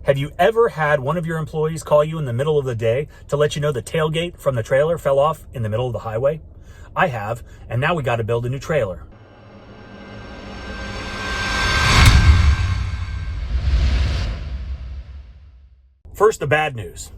Have you ever had one of your employees call you in the middle of the day to let you know the tailgate from the trailer fell off in the middle of the highway? I have, and now we got to build a new trailer. First, the bad news.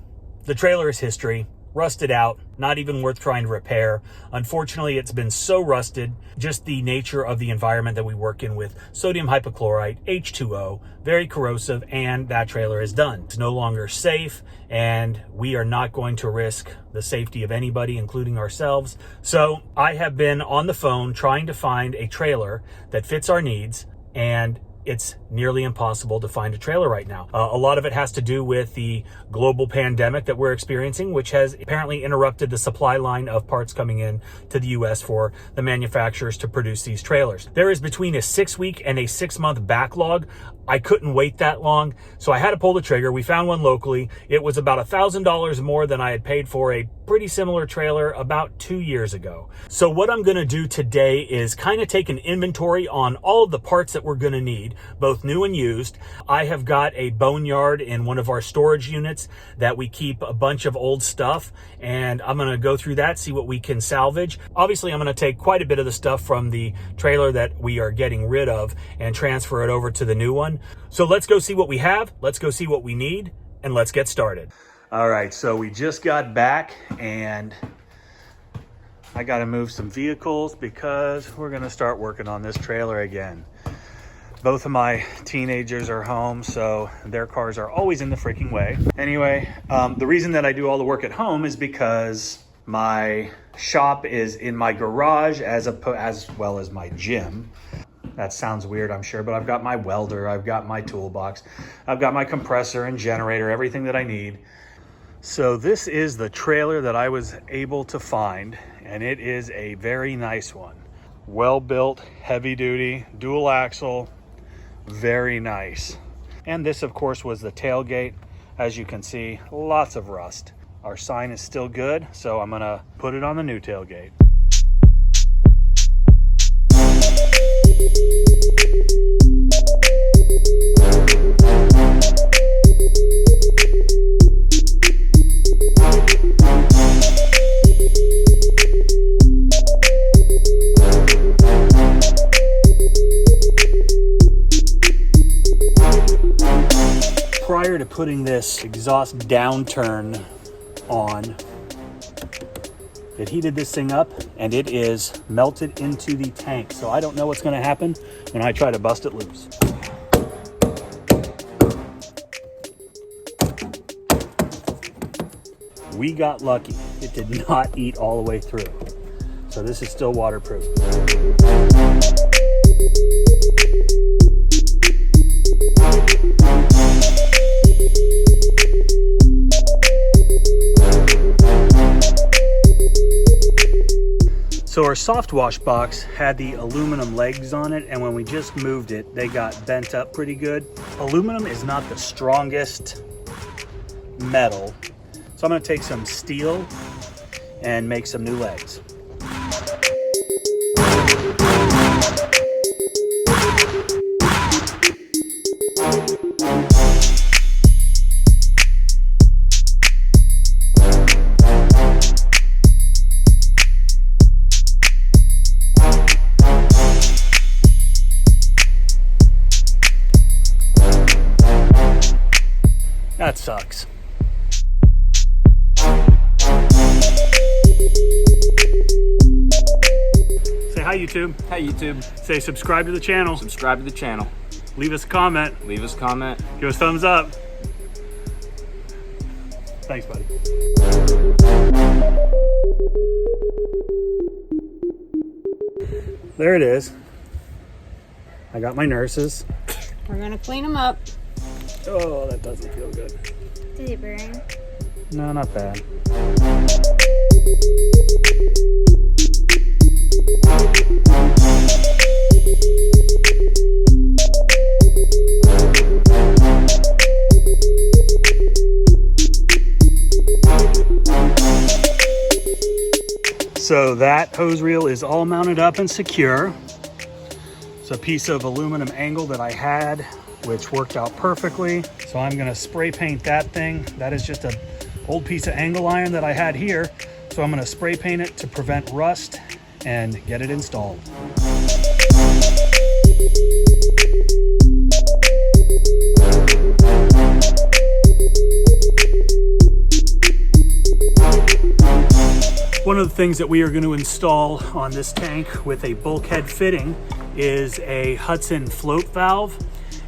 The trailer is history, rusted out, not even worth trying to repair. Unfortunately, it's been so rusted, just the nature of the environment that we work in with sodium hypochlorite, H2O, very corrosive, and that trailer is done. It's no longer safe, and we are not going to risk the safety of anybody, including ourselves. So I have been on the phone trying to find a trailer that fits our needs, and it's nearly impossible to find a trailer right now. A lot of it has to do with the global pandemic that we're experiencing, which has apparently interrupted the supply line of parts coming in to the US for the manufacturers to produce these trailers. There is between a 6-week and a 6-month backlog. I couldn't wait that long, so I had to pull the trigger. We found one locally. It was about $1,000 more than I had paid for a pretty similar trailer about 2 years ago. So what I'm gonna do today is kind of take an inventory on all of the parts that we're gonna need, both new and used. I have got a boneyard in one of our storage units that we keep a bunch of old stuff, and I'm gonna go through that, see what we can salvage. Obviously, I'm gonna take quite a bit of the stuff from the trailer that we are getting rid of and transfer it over to the new one. So let's go see what we have, let's go see what we need, and let's get started. All right, so we just got back and I gotta move some vehicles because we're gonna start working on this trailer again. Both of my teenagers are home, so their cars are always in the freaking way. Anyway, the reason that I do all the work at home is because my shop is in my garage as well as my gym. That sounds weird, I'm sure, but I've got my welder, I've got my toolbox, I've got my compressor and generator, everything that I need. So this is the trailer that I was able to find, and it is a very nice one. Well-built, heavy-duty, dual axle, very nice. And this, of course, was the tailgate. As you can see, lots of rust. Our sign is still good, so I'm gonna put it on the new tailgate. Prior to putting this exhaust downturn on, it heated this thing up and it is melted into the tank. So I don't know what's gonna happen when I try to bust it loose. We got lucky. It did not eat all the way through. So this is still waterproof. So our soft wash box had the aluminum legs on it, and when we just moved it, they got bent up pretty good. Aluminum is not the strongest metal, so I'm gonna take some steel and make some new legs. That sucks. Say hi, YouTube. Hi, YouTube. Say subscribe to the channel. Subscribe to the channel. Leave us a comment. Leave us a comment. Give us a thumbs up. Thanks, buddy. There it is. I got my nurses. We're gonna clean them up. Oh, that doesn't feel good. Did it burn? No, not bad. So that hose reel is all mounted up and secure. It's a piece of aluminum angle that I had, which worked out perfectly. So I'm gonna spray paint that thing. That is just a old piece of angle iron that I had here. So I'm gonna spray paint it to prevent rust and get it installed. One of the things that we are going to install on this tank with a bulkhead fitting is a Hudson float valve,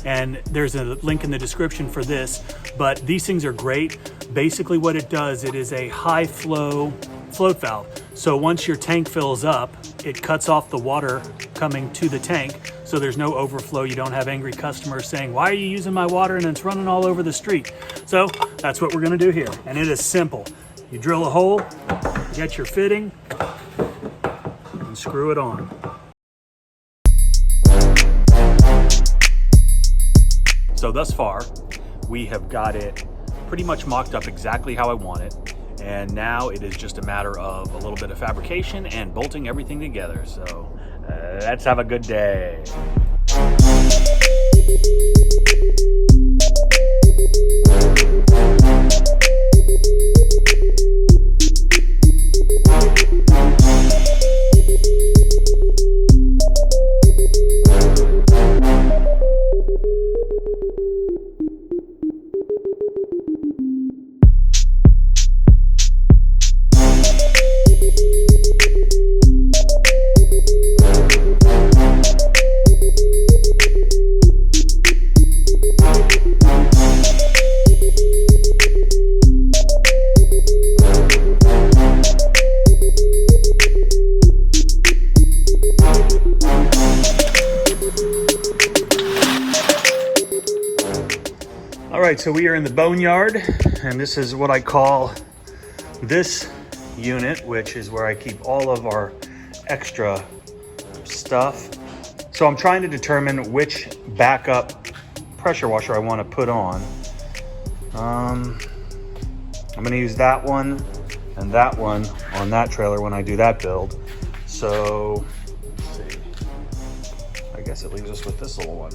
and there's a link in the description for this, but these things are great. Basically what it does, it is a high flow float valve. So once your tank fills up, it cuts off the water coming to the tank, so there's no overflow. You don't have angry customers saying, why are you using my water and it's running all over the street? So that's what we're going to do here, and it is simple. You drill a hole, get your fitting, and screw it on. So thus far, we have got it pretty much mocked up exactly how I want it. And now it is just a matter of a little bit of fabrication and bolting everything together. So let's have a good day. All right, so we are in the boneyard, and this is what I call this unit, which is where I keep all of our extra stuff. So I'm trying to determine which backup pressure washer I want to put on. I'm going to use that one and that one on that trailer when I do that build. So let's see. I guess it leaves us with this little one.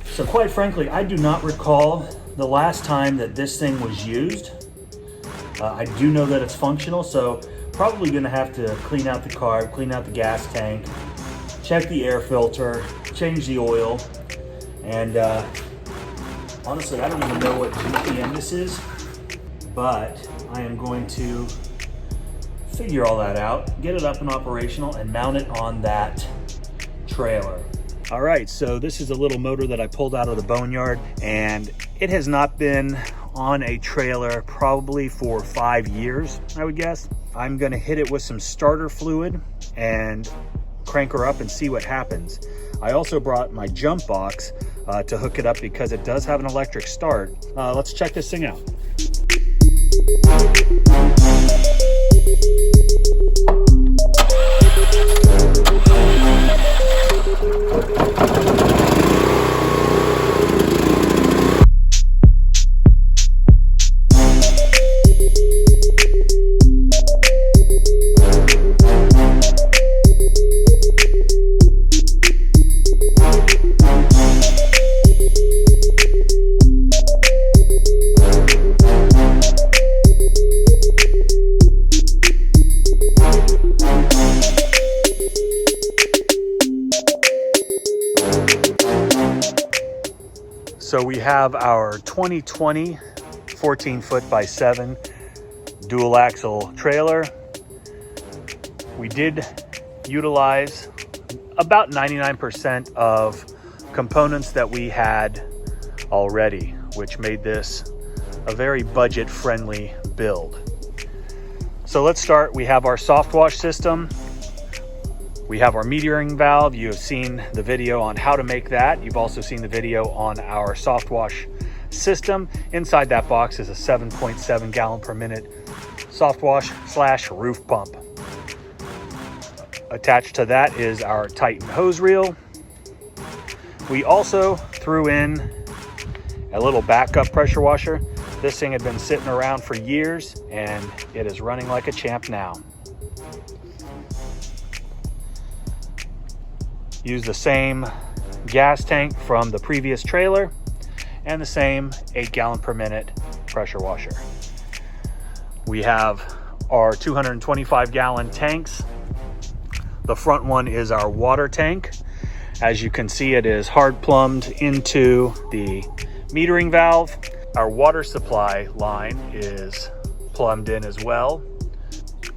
So quite frankly, I do not recall the last time that this thing was used. I do know that it's functional, so probably gonna have to clean out the carb, clean out the gas tank, check the air filter, change the oil, and honestly, I don't even know what GPM this is, but I am going to figure all that out, get it up and operational, and mount it on that trailer. All right, so this is a little motor that I pulled out of the boneyard, and it has not been on a trailer probably for 5 years, I would guess. I'm gonna hit it with some starter fluid and crank her up and see what happens. I also brought my jump box to hook it up because it does have an electric start. Let's check this thing out. So we have our 2020 14-foot by 7 dual axle trailer. We did utilize about 99% of components that we had already, which made this a very budget-friendly build. So let's start. We have our soft wash system. We have our metering valve. You have seen the video on how to make that. You've also seen the video on our soft wash system. Inside that box is a 7.7 gallon per minute soft wash / roof pump. Attached to that is our Titan hose reel. We also threw in a little backup pressure washer. This thing had been sitting around for years and it is running like a champ now. Use the same gas tank from the previous trailer and the same 8 gallon per minute pressure washer. We have our 225 gallon tanks. The front one is our water tank. As you can see, it is hard plumbed into the metering valve. Our water supply line is plumbed in as well.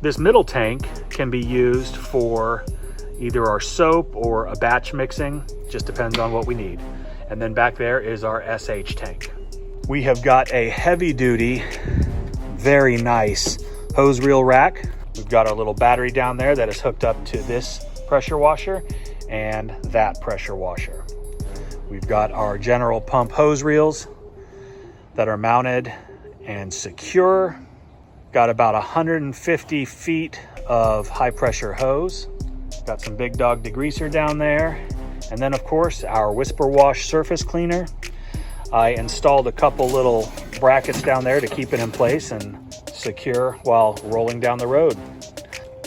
This middle tank can be used for either our soap or a batch mixing, just depends on what we need. And then back there is our SH tank. We have got a heavy duty, very nice hose reel rack. We've got our little battery down there that is hooked up to this pressure washer and that pressure washer. We've got our general pump hose reels that are mounted and secure. Got about 150 feet of high pressure hose. Got some big dog degreaser down there. And then of course our Whisper Wash surface cleaner. I installed a couple little brackets down there to keep it in place and secure while rolling down the road.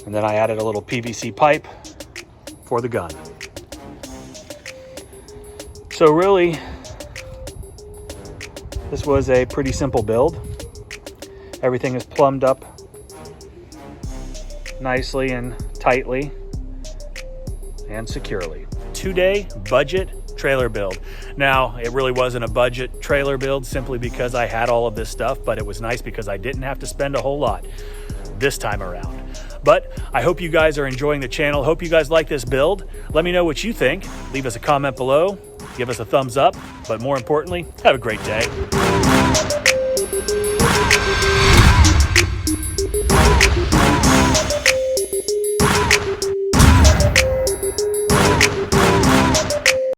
And then I added a little PVC pipe for the gun. So really, this was a pretty simple build. Everything is plumbed up nicely and tightly and securely. 2-day budget trailer build. Now, it really wasn't a budget trailer build simply because I had all of this stuff, but it was nice because I didn't have to spend a whole lot this time around. But I hope you guys are enjoying the channel. Hope you guys like this build. Let me know what you think. Leave us a comment below. Give us a thumbs up. But more importantly, have a great day.